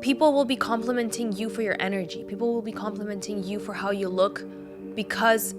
people will be complimenting you for your energy. People will be complimenting you for how you look because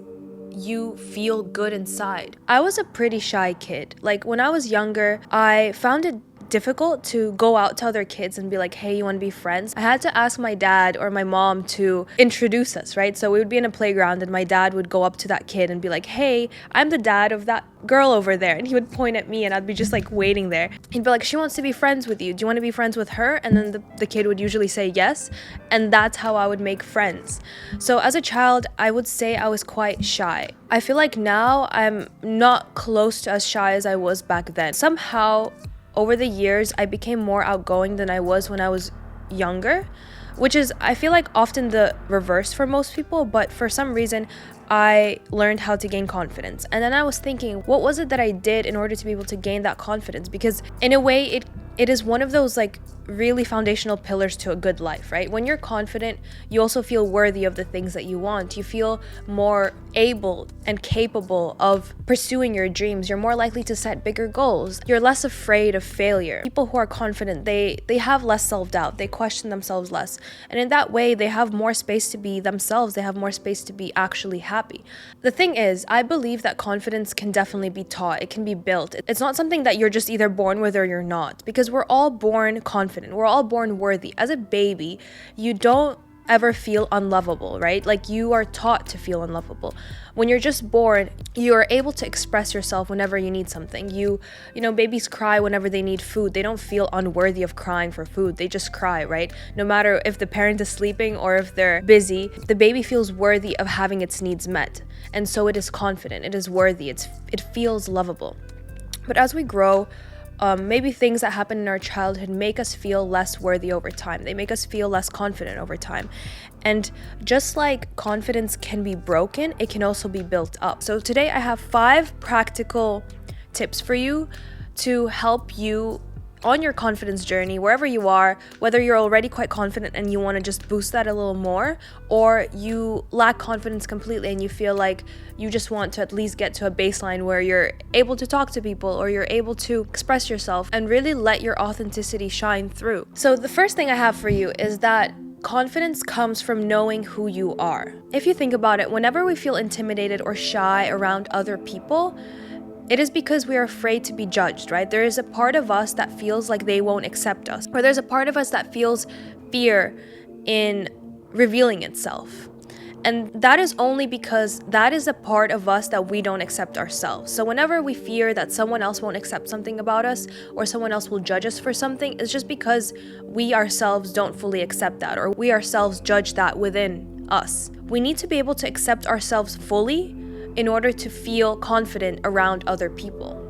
you feel good inside. I was a pretty shy kid. Like when I was younger, I found it difficult to go out to other kids and be like, hey, you want to be friends? I had to ask my dad or my mom to introduce us, right? So we would be in a playground and my dad would go up to that kid and be like, hey, I'm the dad of that girl over there. And he would point at me and I'd be just like waiting there. He'd be like, she wants to be friends with you. Do you want to be friends with her? And then the kid would usually say yes. And that's how I would make friends. So as a child, I would say I was quite shy. I feel like now I'm not close to as shy as I was back then. Somehow, over the years, I became more outgoing than I was when I was younger, which is, I feel like, often the reverse for most people, but for some reason, I learned how to gain confidence. And then I was thinking, what was it that I did in order to be able to gain that confidence? Because in a way, it is one of those like really foundational pillars to a good life, right? When you're confident, you also feel worthy of the things that you want. You feel more able and capable of pursuing your dreams. You're more likely to set bigger goals. You're less afraid of failure. People who are confident, they have less self-doubt. They question themselves less. And in that way, they have more space to be themselves. They have more space to be actually happy. The thing is, I believe that confidence can definitely be taught. It can be built. It's not something that you're just either born with or you're not, because we're all born confident. We're all born worthy. As a baby, you don't ever feel unlovable, right? Like you are taught to feel unlovable. When you're just born, you are able to express yourself whenever you need something. You know, babies cry whenever they need food. They don't feel unworthy of crying for food. They just cry, right? No matter if the parent is sleeping or if they're busy, the baby feels worthy of having its needs met. And so it is confident. It is worthy. It feels lovable. But as we grow, maybe things that happen in our childhood make us feel less worthy over time. They make us feel less confident over time. And just like confidence can be broken, it can also be built up. So today I have 5 practical tips for you to help you on your confidence journey, wherever you are, whether you're already quite confident and you want to just boost that a little more, or you lack confidence completely and you feel like you just want to at least get to a baseline where you're able to talk to people or you're able to express yourself and really let your authenticity shine through. So the first thing I have for you is that confidence comes from knowing who you are. If you think about it, whenever we feel intimidated or shy around other people, it is because we are afraid to be judged, right? There is a part of us that feels like they won't accept us, or there's a part of us that feels fear in revealing itself. And that is only because that is a part of us that we don't accept ourselves. So whenever we fear that someone else won't accept something about us or someone else will judge us for something, it's just because we ourselves don't fully accept that, or we ourselves judge that within us. We need to be able to accept ourselves fully in order to feel confident around other people.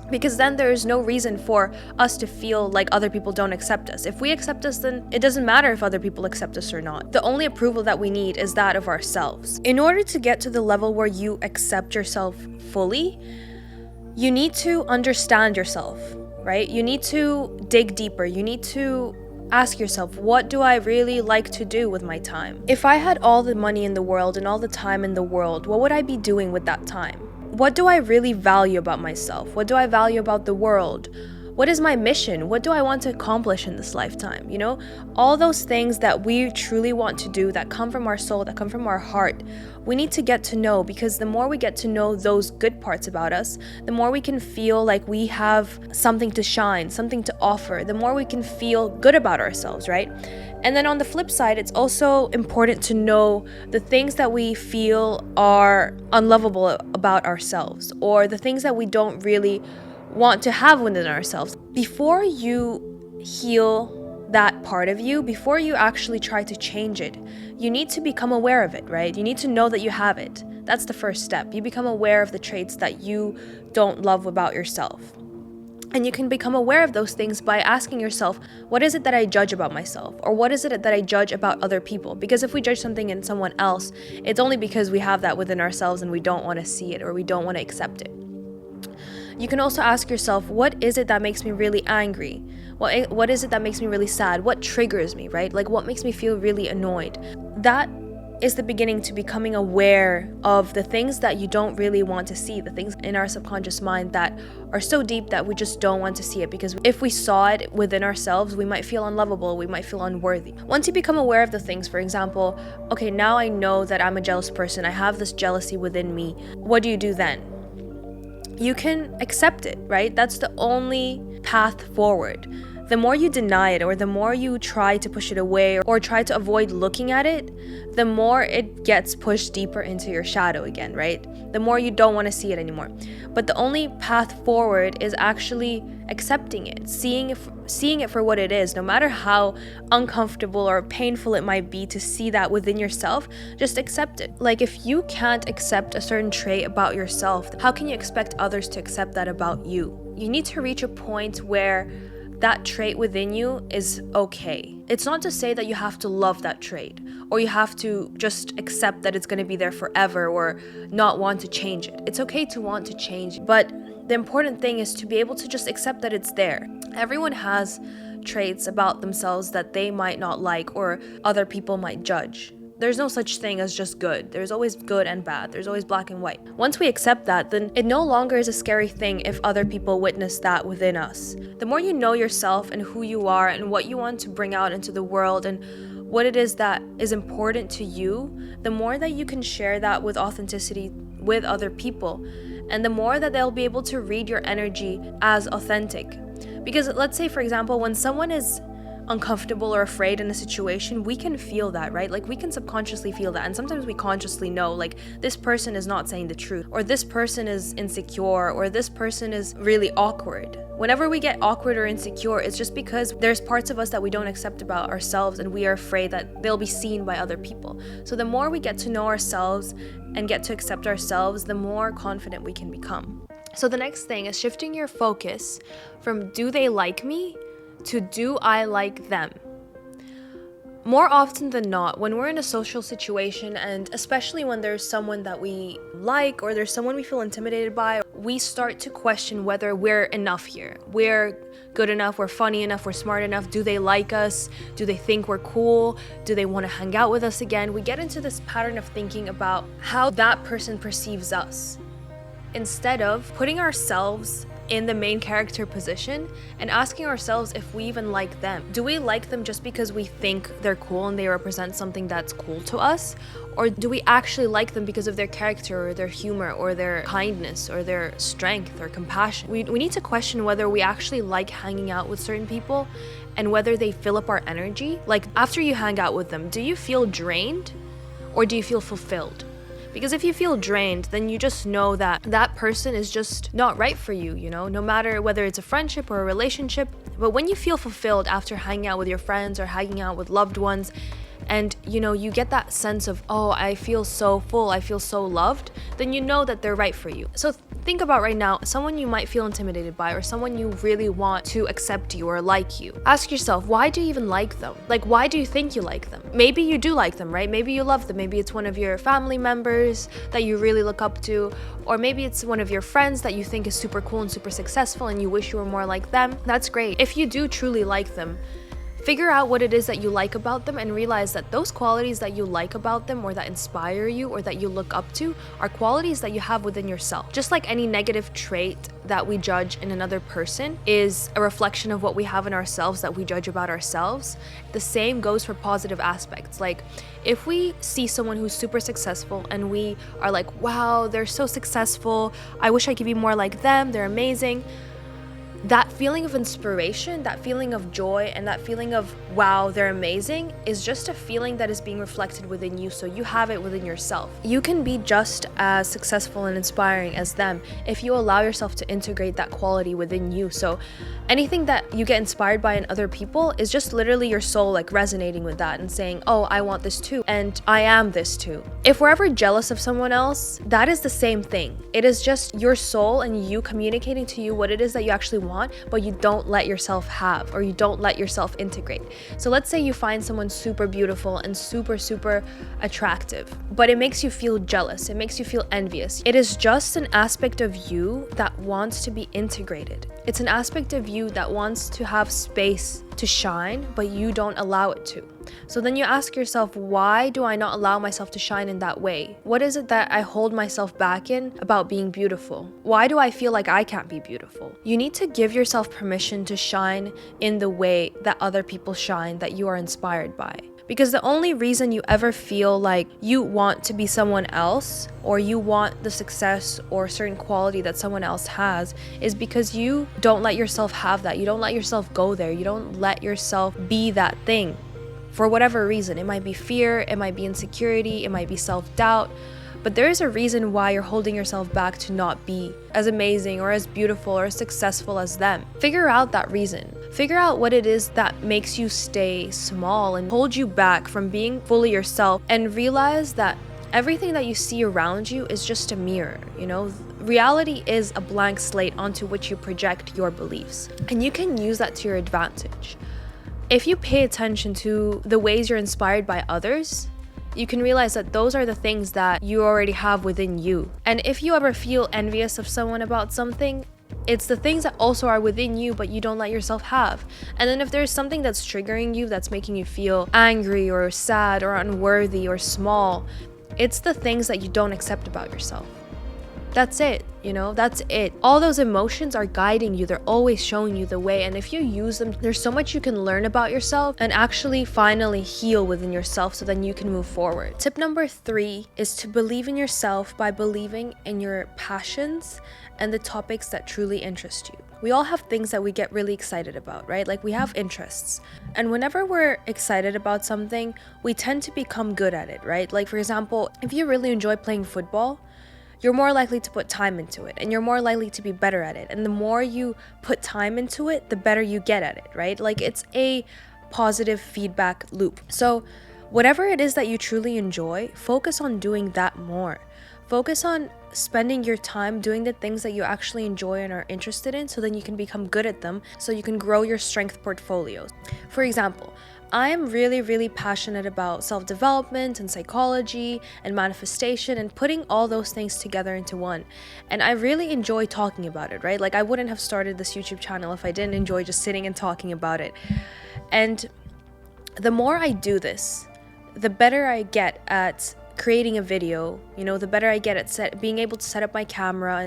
Because then there is no reason for us to feel like other people don't accept us. If we accept us, then it doesn't matter if other people accept us or not. The only approval that we need is that of ourselves. In order to get to the level where you accept yourself fully, you need to understand yourself, right? You need to dig deeper. You need to ask yourself, what do I really like to do with my time? If I had all the money in the world and all the time in the world, what would I be doing with that time? What do I really value about myself? What do I value about the world? What is my mission? What do I want to accomplish in this lifetime? You know, all those things that we truly want to do, that come from our soul, that come from our heart, we need to get to know, because the more we get to know those good parts about us, the more we can feel like we have something to shine, something to offer, the more we can feel good about ourselves, right? And then on the flip side, it's also important to know the things that we feel are unlovable about ourselves, or the things that we don't really want to have within ourselves. Before you heal that part of you, before you actually try to change it, you need to become aware of it, right? You need to know that you have it. That's the first step. You become aware of the traits that you don't love about yourself. And you can become aware of those things by asking yourself, what is it that I judge about myself? Or what is it that I judge about other people? Because if we judge something in someone else, it's only because we have that within ourselves and we don't want to see it, or we don't want to accept it. You can also ask yourself, what is it that makes me really angry? What is it that makes me really sad? What triggers me, right? Like, what makes me feel really annoyed? That is the beginning to becoming aware of the things that you don't really want to see, the things in our subconscious mind that are so deep that we just don't want to see it, because if we saw it within ourselves, we might feel unlovable, we might feel unworthy. Once you become aware of the things, for example, okay, now I know that I'm a jealous person, I have this jealousy within me, what do you do then? You can accept it, right? That's the only path forward. The more you deny it, or the more you try to push it away, or try to avoid looking at it, the more it gets pushed deeper into your shadow again, right? The more you don't want to see it anymore. But the only path forward is actually accepting it, seeing it for what it is. No matter how uncomfortable or painful it might be to see that within yourself, just accept it. Like, if you can't accept a certain trait about yourself, how can you expect others to accept that about you? You need to reach a point where that trait within you is okay. It's not to say that you have to love that trait, or you have to just accept that it's going to be there forever, or not want to change it. It's okay to want to change, but the important thing is to be able to just accept that it's there. Everyone has traits about themselves that they might not like, or other people might judge. There's no such thing as just good. There's always good and bad. There's always black and white. Once we accept that, then it no longer is a scary thing if other people witness that within us. The more you know yourself and who you are and what you want to bring out into the world and what it is that is important to you, the more that you can share that with authenticity with other people, and the more that they'll be able to read your energy as authentic. Because let's say, for example, when someone is uncomfortable or afraid in a situation, we can feel that, right? Like, we can subconsciously feel that, and sometimes we consciously know, like, this person is not saying the truth, or this person is insecure, or this person is really awkward. Whenever we get awkward or insecure, it's just because there's parts of us that we don't accept about ourselves, and we are afraid that they'll be seen by other people. So the more we get to know ourselves and get to accept ourselves, the more confident we can become. So the next thing is shifting your focus from do they like me to do I like them. More often than not, when we're in a social situation, and especially when there's someone that we like, or there's someone we feel intimidated by, we start to question whether we're enough here. We're good enough, we're funny enough, we're smart enough. Do they like us? Do they think we're cool? Do they want to hang out with us again? We get into this pattern of thinking about how that person perceives us, instead of putting ourselves in the main character position and asking ourselves if we even like them. Do we like them just because we think they're cool and they represent something that's cool to us? Or do we actually like them because of their character, or their humor, or their kindness, or their strength, or compassion? We need to question whether we actually like hanging out with certain people and whether they fill up our energy. Like, after you hang out with them, do you feel drained or do you feel fulfilled? Because if you feel drained, then you just know that that person is just not right for you, you know, no matter whether it's a friendship or a relationship. But when you feel fulfilled after hanging out with your friends or hanging out with loved ones, and you get that sense of, oh, I feel so full, I feel so loved, then you know that they're right for you. So think about right now, someone you might feel intimidated by, or someone you really want to accept you or like you. Ask yourself, why do you even like them? Like, why do you think you like them? Maybe you do like them, right? Maybe you love them. Maybe it's one of your family members that you really look up to, or maybe it's one of your friends that you think is super cool and super successful and you wish you were more like them. That's great. If you do truly like them, figure out what it is that you like about them and realize that those qualities that you like about them, or that inspire you, or that you look up to, are qualities that you have within yourself. Just like any negative trait that we judge in another person is a reflection of what we have in ourselves that we judge about ourselves, the same goes for positive aspects. Like, if we see someone who's super successful and we are like, wow, they're so successful, I wish I could be more like them, they're amazing. That feeling of inspiration, that feeling of joy, and that feeling of, wow, they're amazing, is just a feeling that is being reflected within you, so you have it within yourself. You can be just as successful and inspiring as them if you allow yourself to integrate that quality within you. So anything that you get inspired by in other people is just literally your soul like resonating with that and saying, oh, I want this too, and I am this too. If we're ever jealous of someone else, that is the same thing. It is just your soul and you communicating to you what it is that you actually want, but you don't let yourself have, or you don't let yourself integrate. So let's say you find someone super beautiful and super attractive, but it makes you feel jealous, it makes you feel envious. It is just an aspect of you that wants to be integrated. It's an aspect of you that wants to have space to shine, but you don't allow it to. So then you ask yourself, why do I not allow myself to shine in that way? What is it that I hold myself back in about being beautiful? Why do I feel like I can't be beautiful? You need to give yourself permission to shine in the way that other people shine, that you are inspired by. Because the only reason you ever feel like you want to be someone else, or you want the success or certain quality that someone else has, is because you don't let yourself have that. You don't let yourself go there. You don't let yourself be that thing for whatever reason. It might be fear, it might be insecurity, it might be self-doubt. But there is a reason why you're holding yourself back to not be as amazing or as beautiful or as successful as them. Figure out that reason. Figure out what it is that makes you stay small and hold you back from being fully yourself, and realize that everything that you see around you is just a mirror, you know? Reality is a blank slate onto which you project your beliefs, and you can use that to your advantage. If you pay attention to the ways you're inspired by others, you can realize that those are the things that you already have within you. And if you ever feel envious of someone about something, it's the things that also are within you, but you don't let yourself have. And then if there's something that's triggering you, that's making you feel angry or sad or unworthy or small, it's the things that you don't accept about yourself. That's it, you know, that's it. All those emotions are guiding you. They're always showing you the way. And if you use them, there's so much you can learn about yourself and actually finally heal within yourself, so then you can move forward. Tip number 3 is to believe in yourself by believing in your passions and the topics that truly interest you. We all have things that we get really excited about, right? Like, we have interests. And whenever we're excited about something, we tend to become good at it, right? Like, for example, if you really enjoy playing football, you're more likely to put time into it, and you're more likely to be better at it. And the more you put time into it, the better you get at it, right? Like, it's a positive feedback loop. So whatever it is that you truly enjoy, focus on doing that more. Focus on spending your time doing the things that you actually enjoy and are interested in, so then you can become good at them, so you can grow your strength portfolios. For example, I'm really passionate about self-development and psychology and manifestation and putting all those things together into one. And I really enjoy talking about it, right? Like, I wouldn't have started this YouTube channel if I didn't enjoy just sitting and talking about it. And the more I do this, the better I get at creating a video, you know, the better I get at being able to set up my camera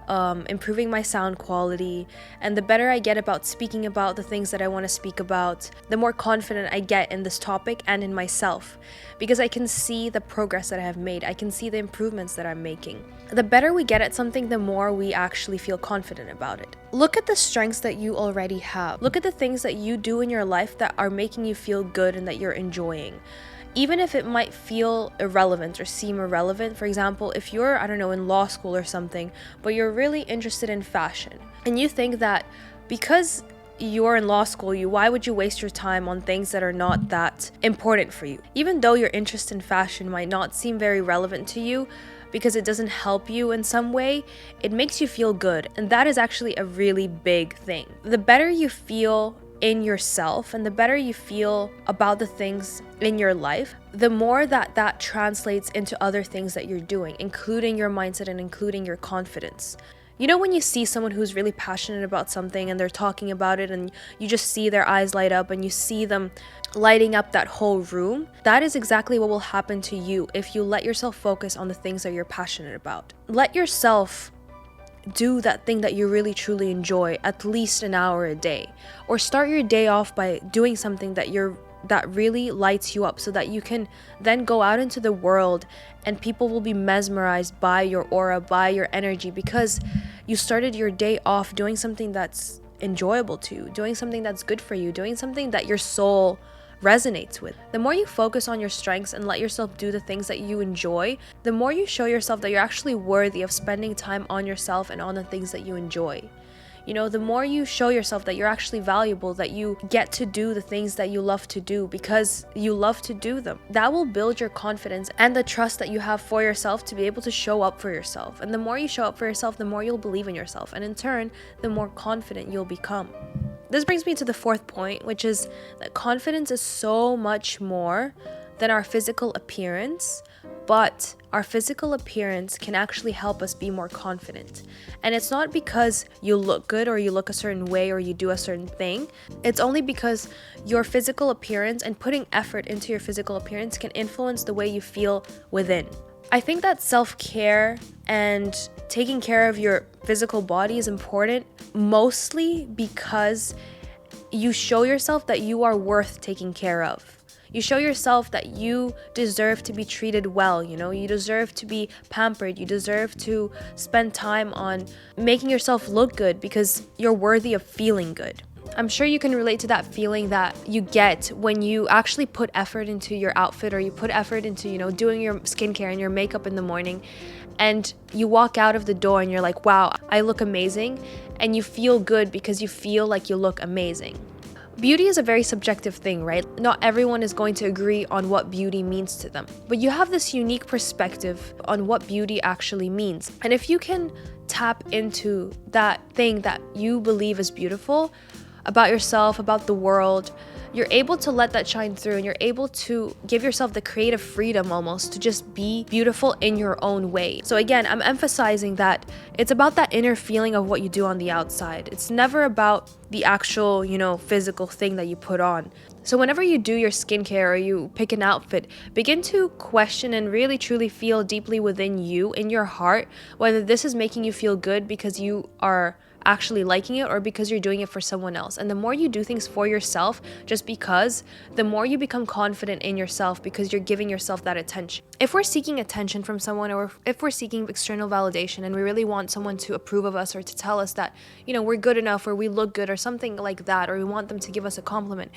and improving my sound quality, and the better I get about speaking about the things that I want to speak about, the more confident I get in this topic and in myself, because I can see the progress that I have made. I can see the improvements that I'm making. The better we get at something, the more we actually feel confident about it. Look at the strengths that you already have. Look at the things that you do in your life that are making you feel good and that you're enjoying. Even if it might feel irrelevant or seem irrelevant. For example, if you're, I don't know, in law school or something, but you're really interested in fashion, and you think that because you're in law school, why would you waste your time on things that are not that important for you? Even though your interest in fashion might not seem very relevant to you, because it doesn't help you in some way, it makes you feel good. And that is actually a really big thing. The better you feel in yourself and the better you feel about the things in your life, the more that translates into other things that you're doing, including your mindset and including your confidence. You know, when you see someone who's really passionate about something and they're talking about it and you just see their eyes light up and you see them lighting up that whole room, that is exactly what will happen to you if you let yourself focus on the things that you're passionate about. Let yourself do that thing that you really truly enjoy at least an hour a day, or start your day off by doing something that really lights you up, so that you can then go out into the world and people will be mesmerized by your aura, by your energy, because you started your day off doing something that's enjoyable to you, doing something that's good for you, doing something that your soul resonates with. The more you focus on your strengths and let yourself do the things that you enjoy, the more you show yourself that you're actually worthy of spending time on yourself and on the things that you enjoy. You know, the more you show yourself that you're actually valuable, that you get to do the things that you love to do because you love to do them, that will build your confidence and the trust that you have for yourself to be able to show up for yourself. And the more you show up for yourself, the more you'll believe in yourself. And in turn, the more confident you'll become. This brings me to the fourth point, which is that confidence is so much more than our physical appearance, But our physical appearance can actually help us be more confident. And it's not because you look good or you look a certain way or you do a certain thing. It's only because your physical appearance and putting effort into your physical appearance can influence the way you feel within. I think that self-care and taking care of your physical body is important, mostly because you show yourself that you are worth taking care of. You show yourself that you deserve to be treated well, you deserve to be pampered, you deserve to spend time on making yourself look good because you're worthy of feeling good. I'm sure you can relate to that feeling that you get when you actually put effort into your outfit, or you put effort into, doing your skincare and your makeup in the morning, and you walk out of the door and you're like, wow, I look amazing, and you feel good because you feel like you look amazing. Beauty is a very subjective thing, right? Not everyone is going to agree on what beauty means to them, but you have this unique perspective on what beauty actually means. And if you can tap into that thing that you believe is beautiful about yourself, about the world, you're able to let that shine through, and you're able to give yourself the creative freedom almost to just be beautiful in your own way. So again, I'm emphasizing that it's about that inner feeling of what you do on the outside. It's never about the actual, physical thing that you put on. So whenever you do your skincare or you pick an outfit, begin to question and really truly feel deeply within you, in your heart, whether this is making you feel good because you are actually liking it or because you're doing it for someone else. And the more you do things for yourself just because, the more you become confident in yourself because you're giving yourself that attention. If we're seeking attention from someone, or if we're seeking external validation and we really want someone to approve of us or to tell us that, we're good enough or we look good or something like that, or we want them to give us a compliment,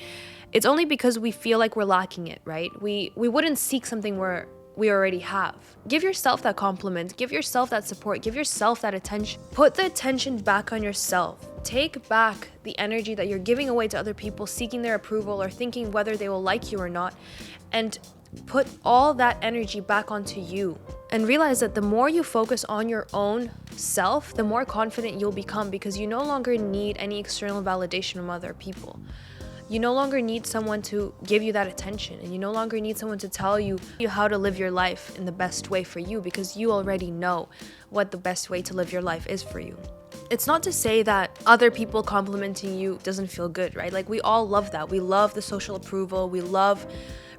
it's only because we feel like we're lacking it, right? We wouldn't seek something where we already have. Give yourself that compliment, give yourself that support, give yourself that attention. Put the attention back on yourself. Take back the energy that you're giving away to other people, seeking their approval or thinking whether they will like you or not, and put all that energy back onto you. And realize that the more you focus on your own self, the more confident you'll become, because you no longer need any external validation from other people. You no longer need someone to give you that attention, and you no longer need someone to tell you how to live your life in the best way for you, because you already know what the best way to live your life is for you. It's not to say that other people complimenting you doesn't feel good, right? Like, we all love that. We love the social approval. We love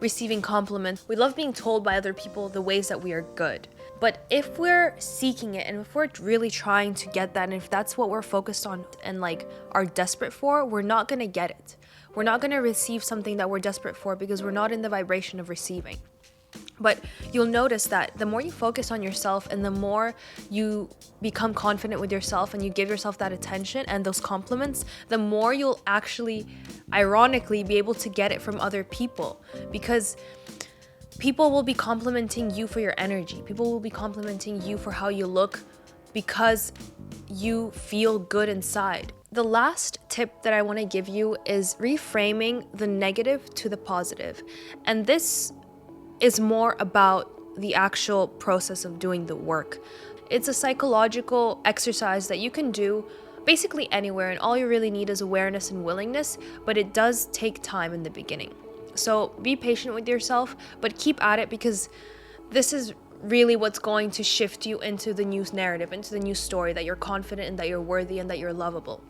receiving compliments. We love being told by other people the ways that we are good. But if we're seeking it, and if we're really trying to get that, and if that's what we're focused on and are desperate for, we're not gonna get it. We're not going to receive something that we're desperate for because we're not in the vibration of receiving. But you'll notice that the more you focus on yourself and the more you become confident with yourself and you give yourself that attention and those compliments, the more you'll actually, ironically, be able to get it from other people, because people will be complimenting you for your energy. People will be complimenting you for how you look because you feel good inside. The last tip that I want to give you is reframing the negative to the positive. And this is more about the actual process of doing the work. It's a psychological exercise that you can do basically anywhere, and all you really need is awareness and willingness, but it does take time in the beginning. So be patient with yourself, but keep at it, because this is really what's going to shift you into the new narrative, into the new story, that you're confident and that you're worthy and that you're lovable.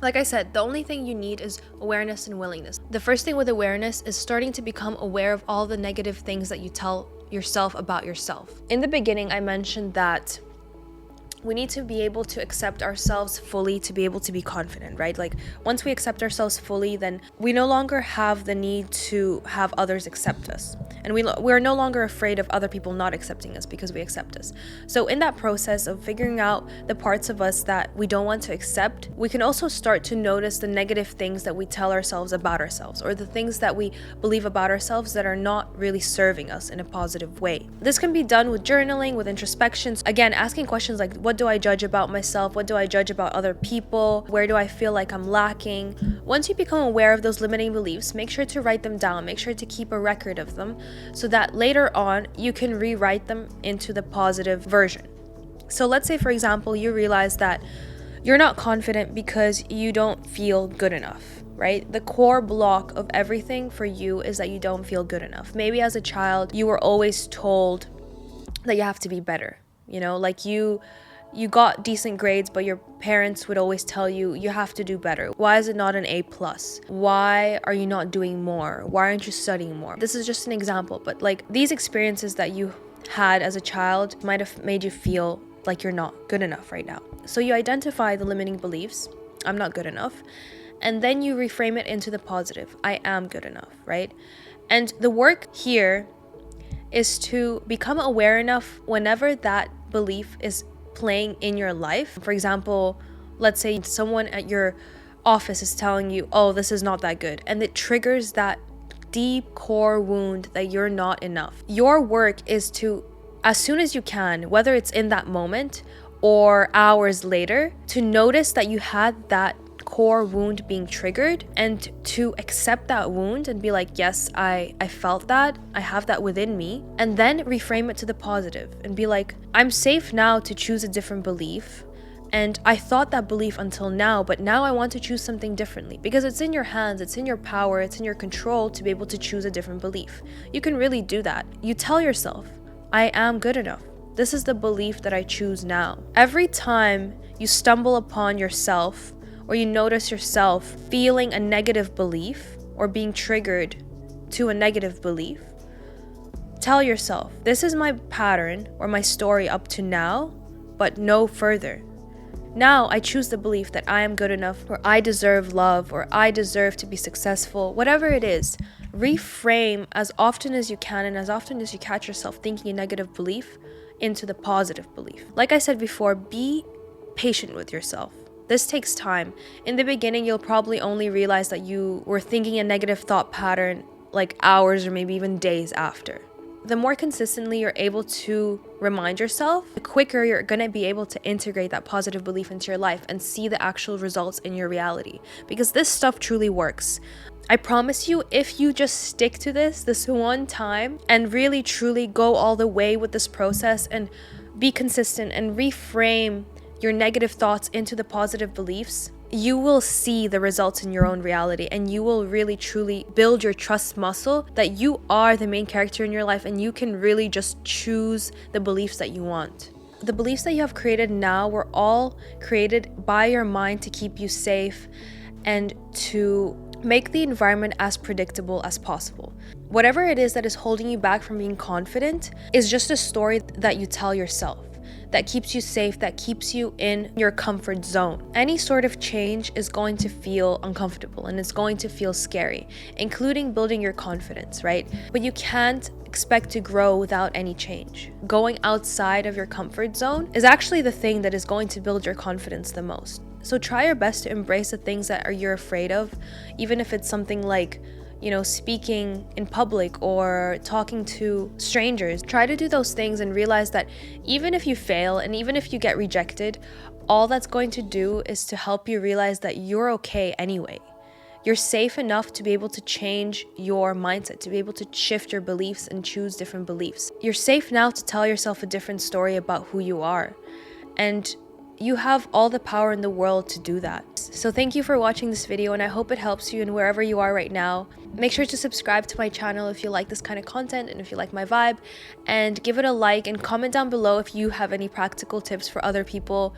Like I said, the only thing you need is awareness and willingness. The first thing with awareness is starting to become aware of all the negative things that you tell yourself about yourself. In the beginning, I mentioned that we need to be able to accept ourselves fully to be able to be confident, right? Like, once we accept ourselves fully, then we no longer have the need to have others accept us. And we're no longer afraid of other people not accepting us because we accept us. So in that process of figuring out the parts of us that we don't want to accept, we can also start to notice the negative things that we tell ourselves about ourselves, or the things that we believe about ourselves that are not really serving us in a positive way. This can be done with journaling, with introspections. Again, asking questions like, what do I judge about myself? What do I judge about other people? Where do I feel like I'm lacking? Once you become aware of those limiting beliefs, make sure to write them down. Make sure to keep a record of them so that later on you can rewrite them into the positive version. So let's say, for example, you realize that you're not confident because you don't feel good enough, right? The core block of everything for you is that you don't feel good enough. Maybe as a child, you were always told that you have to be better. You know, like you got decent grades, but your parents would always tell you you have to do better. Why is it not an A plus? Why are you not doing more? Why aren't you studying more? This is just an example, but like these experiences that you had as a child might have made you feel like you're not good enough right now. So you identify the limiting beliefs, I'm not good enough, and then you reframe it into the positive, I am good enough, right? And the work here is to become aware enough whenever that belief is playing in your life. For example, let's say someone at your office is telling you, oh, this is not that good, and it triggers that deep core wound that you're not enough. Your work is to, as soon as you can, whether it's in that moment or hours later, to notice that you had that core wound being triggered and to accept that wound and be like, yes, I felt that, I have that within me, and then reframe it to the positive and be like, I'm safe now to choose a different belief, and I thought that belief until now, but now I want to choose something differently, because it's in your hands, it's in your power, it's in your control to be able to choose a different belief. You can really do that. You tell yourself, I am good enough. This is the belief that I choose now. Every time you stumble upon yourself or you notice yourself feeling a negative belief or being triggered to a negative belief, tell yourself, this is my pattern or my story up to now, but no further. Now I choose the belief that I am good enough, or I deserve love, or I deserve to be successful, whatever it is. Reframe as often as you can, and as often as you catch yourself thinking a negative belief into the positive belief. Like I said before, be patient with yourself. This takes time. In the beginning, you'll probably only realize that you were thinking a negative thought pattern like hours or maybe even days after. The more consistently you're able to remind yourself, the quicker you're gonna be able to integrate that positive belief into your life and see the actual results in your reality. Because this stuff truly works. I promise you, if you just stick to this one time and really truly go all the way with this process and be consistent and reframe your negative thoughts into the positive beliefs, you will see the results in your own reality, and you will really truly build your trust muscle that you are the main character in your life and you can really just choose the beliefs that you want. The beliefs that you have created now were all created by your mind to keep you safe and to make the environment as predictable as possible. Whatever it is that is holding you back from being confident is just a story that you tell yourself, that keeps you safe, that keeps you in your comfort zone. Any sort of change is going to feel uncomfortable and it's going to feel scary, including building your confidence, right? But you can't expect to grow without any change. Going outside of your comfort zone is actually the thing that is going to build your confidence the most. So try your best to embrace the things that you're afraid of, even if it's something like, speaking in public or talking to strangers. Try to do those things and realize that even if you fail and even if you get rejected, all that's going to do is to help you realize that you're okay anyway. You're safe enough to be able to change your mindset, to be able to shift your beliefs and choose different beliefs. You're safe now to tell yourself a different story about who you are. And you have all the power in the world to do that. So thank you for watching this video, and I hope it helps you in wherever you are right now. Make sure to subscribe to my channel if you like this kind of content and if you like my vibe, and give it a like and comment down below if you have any practical tips for other people.